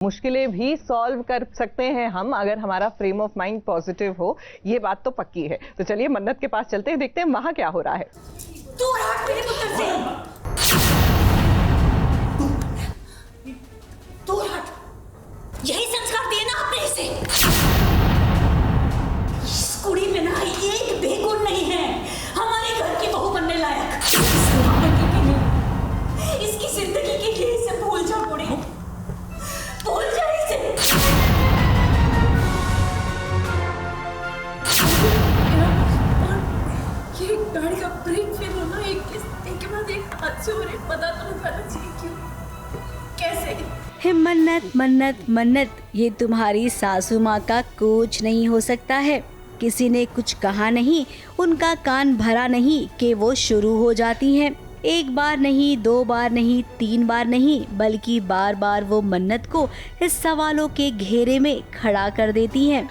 मुश्किलें भी सॉल्व कर सकते हैं हम अगर हमारा फ्रेम ऑफ माइंड पॉजिटिव हो, ये बात तो पक्की है। तो चलिए मन्नत के पास चलते हैं, देखते हैं वहां क्या हो रहा है। दूर हट मेरे पुत्र से, दूर हट। यही संस्कार दिए ना आपने इसे। इस कुड़ी में ना एक भी गुण नहीं है हमारे घर की बहू बनने लायक। इसकी जिंदगी के लिए इसे भूल जा कुड़ी, भूल जा इसे। ये गाड़ी का ब्रेक फेल होना एक के बाद एक हादसे हो रहे, पता तो नहीं पता चाहिए क्यों, कैसे। हे मन्नत मन्नत मन्नत, ये तुम्हारी सासू माँ का कुछ नहीं हो सकता है। किसी ने कुछ कहा नहीं, उनका कान भरा नहीं कि वो शुरू हो जाती हैं। एक बार नहीं, दो बार नहीं, तीन बार नहीं, बल्कि बार बार वो मन्नत को इस सवालों के घेरे में खड़ा कर देती हैं।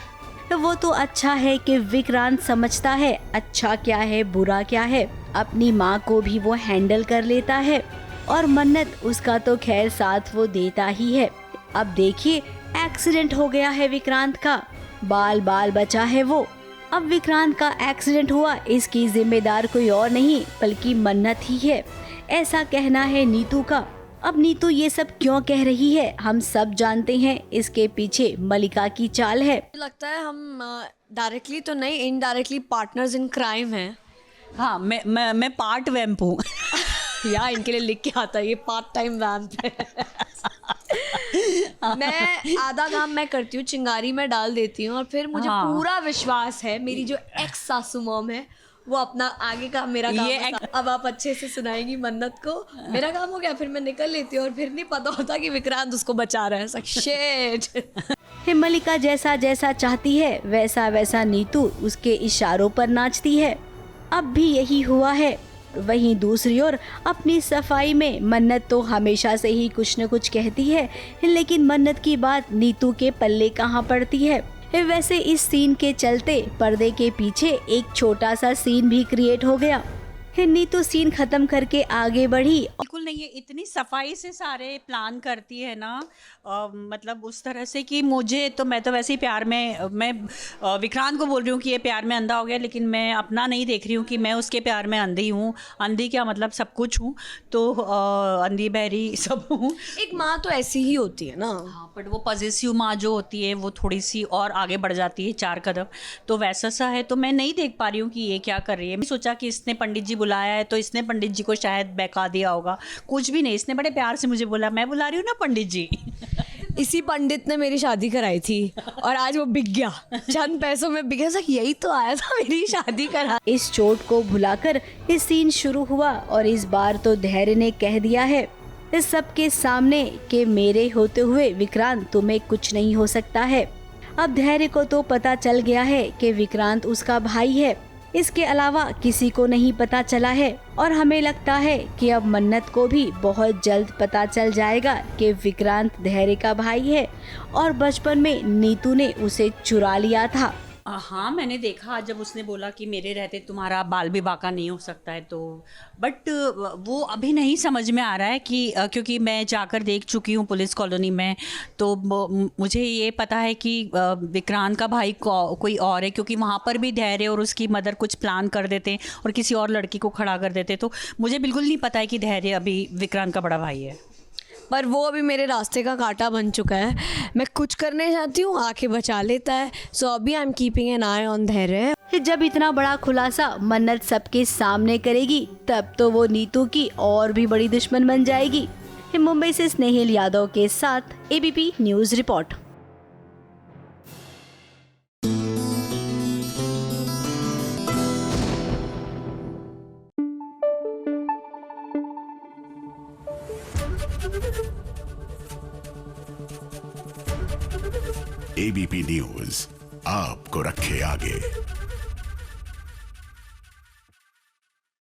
वो तो अच्छा है कि विक्रांत समझता है अच्छा क्या है बुरा क्या है, अपनी माँ को भी वो हैंडल कर लेता है और मन्नत उसका तो खैर साथ वो देता ही है। अब देखिए एक्सीडेंट हो गया है विक्रांत का, बाल बाल बचा है वो। अब विक्रांत का एक्सीडेंट हुआ, इसकी जिम्मेदार कोई और नहीं बल्कि मन्नत ही है, ऐसा कहना है नीतू का। अब नीतू ये सब क्यों कह रही है हम सब जानते हैं, इसके पीछे मलिका की चाल है। लगता है हम डायरेक्टली तो नहीं, इनडायरेक्टली पार्टनर्स इन क्राइम हैं। हाँ, मैं पार्ट वैम्प हूँ। यार इनके लिए लिख के आता है ये पार्ट टाइम वैम्प है। मैं आधा काम मैं करती हूँ, चिंगारी में डाल देती हूँ और फिर मुझे पूरा विश्वास है मेरी जो एक्स सासू मॉम है वो अपना आगे का मेरा काम ये अब आप अच्छे से सुनाएंगी मन्नत को। मेरा काम हो गया, फिर मैं निकल लेती हूँ और फिर नहीं पता होता कि विक्रांत उसको बचा रहा है। शिट। मलिका जैसा जैसा चाहती है वैसा वैसा नीतू उसके इशारों पर नाचती है। अब भी यही हुआ है। वहीं दूसरी ओर अपनी सफाई में मन्नत तो हमेशा से ही कुछ न कुछ कहती है, लेकिन मन्नत की बात नीतू के पल्ले कहाँ पड़ती है। वैसे इस सीन के चलते पर्दे के पीछे एक छोटा सा सीन भी क्रिएट हो गया। नीतू सीन खत्म करके आगे बढ़ी। बिल्कुल नहीं, ये इतनी सफाई से सारे प्लान करती है ना, मतलब उस तरह से कि मुझे तो, मैं तो वैसे ही प्यार में, मैं विक्रांत को बोल रही हूँ कि ये प्यार में अंधा हो गया, लेकिन मैं अपना नहीं देख रही हूँ कि मैं उसके प्यार में अंधी हूँ। अंधी क्या मतलब सब कुछ हूँ, तो अंधी बहरी सब हूँ। एक माँ तो ऐसी ही होती है ना। हाँ, बट वो पॉजिटिव माँ जो होती है वो थोड़ी सी और आगे बढ़ जाती है 4 कदम, तो वैसा सा है। तो मैं नहीं देख पा रही हूँ कि ये क्या कर रही है। मैं सोचा कि इसने पंडित जी बुलाया है तो इसने पंडित जी को शायद बहका दिया होगा, कुछ भी नहीं। इसने बड़े प्यार से मुझे बोला मैं बुला रही हूँ ना पंडित जी। इसी पंडित ने मेरी शादी कराई थी और आज वो बिक गया, चंद पैसों में बिक गया। यही तो आया था मेरी शादी करा। इस चोट को भुलाकर इस सीन शुरू हुआ और इस बार तो धैर्य ने कह दिया है इस सबके सामने कि मेरे होते हुए विक्रांत तुम्हें कुछ नहीं हो सकता है। अब धैर्य को तो पता चल गया है कि विक्रांत उसका भाई है, इसके अलावा किसी को नहीं पता चला है। और हमें लगता है कि अब मन्नत को भी बहुत जल्द पता चल जाएगा कि विक्रांत धैर्य का भाई है और बचपन में नीतू ने उसे चुरा लिया था। हाँ, मैंने देखा जब उसने बोला कि मेरे रहते तुम्हारा बाल भी बाका नहीं हो सकता है, तो बट वो अभी नहीं समझ में आ रहा है कि क्योंकि मैं जाकर देख चुकी हूँ पुलिस कॉलोनी में, तो मुझे ये पता है कि विक्रांत का भाई कोई और है, क्योंकि वहाँ पर भी धैर्य और उसकी मदर कुछ प्लान कर देते और किसी और लड़की को खड़ा कर देते। तो मुझे बिल्कुल नहीं पता है कि धैर्य अभी विक्रांत का बड़ा भाई है, पर वो अभी मेरे रास्ते का कांटा बन चुका है। मैं कुछ करने जाती हूँ आके बचा लेता है। सो अभी I am keeping an I on धैर्य। जब इतना बड़ा खुलासा मन्नत सबके सामने करेगी तब तो वो नीतू की और भी बड़ी दुश्मन बन जाएगी। मुंबई से स्नेहिल यादव के साथ ABP news report. ABP news आपको रखे आगे।